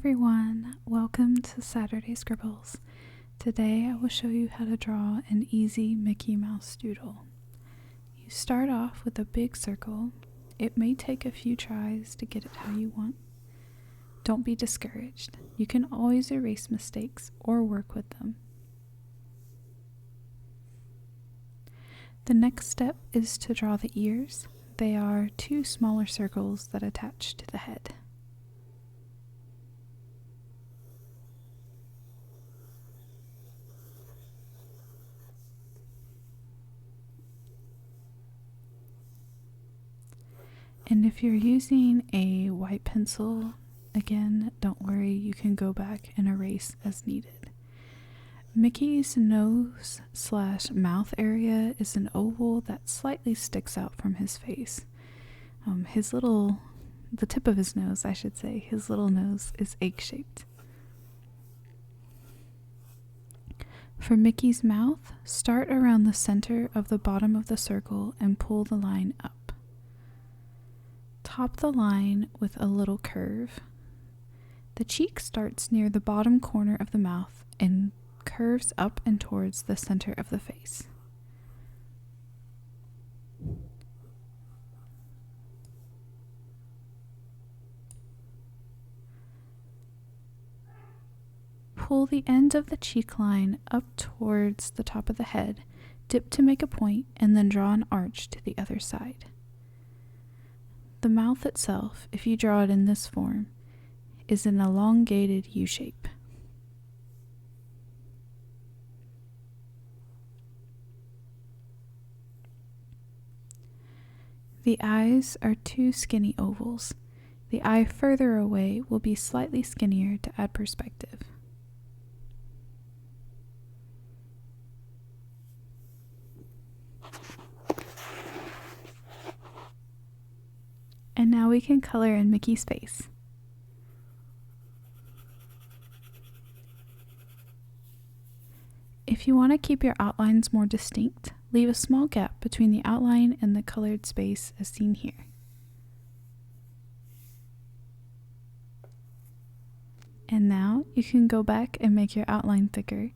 everyone, welcome to Saturday Scribbles. Today I will show you how to draw an easy Mickey Mouse doodle. You start off with a big circle. It may take a few tries to get it how you want. Don't be discouraged. You can always erase mistakes or work with them. The next step is to draw the ears. They are two smaller circles that attach to the head. And if you're using a white pencil, again, don't worry, you can go back and erase as needed. Mickey's nose/mouth area is an oval that slightly sticks out from his face. The tip of his nose, I should say, his little nose is egg-shaped. For Mickey's mouth, start around the center of the bottom of the circle and pull the line up. Top the line with a little curve. The cheek starts near the bottom corner of the mouth and curves up and towards the center of the face. Pull the end of the cheek line up towards the top of the head, dip to make a point, and then draw an arch to the other side. The mouth itself, if you draw it in this form, is an elongated U shape. The eyes are two skinny ovals. The eye further away will be slightly skinnier to add perspective. And now we can color in Mickey's face. If you want to keep your outlines more distinct, leave a small gap between the outline and the colored space as seen here. And now you can go back and make your outline thicker,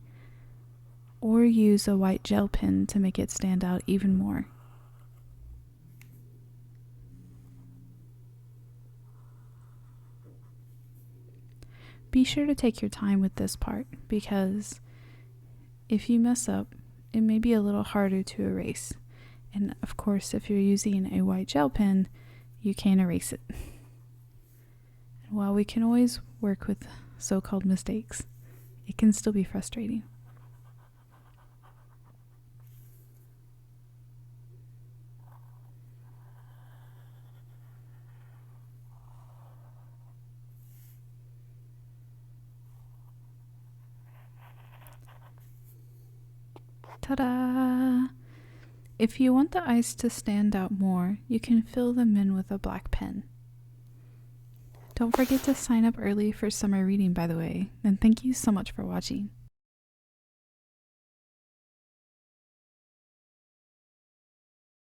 or use a white gel pen to make it stand out even more. Be sure to take your time with this part, because if you mess up, it may be a little harder to erase. And of course, if you're using a white gel pen, you can't erase it. And while we can always work with so-called mistakes, it can still be frustrating. Ta-da! If you want the eyes to stand out more, you can fill them in with a black pen. Don't forget to sign up early for summer reading, by the way, and thank you so much for watching.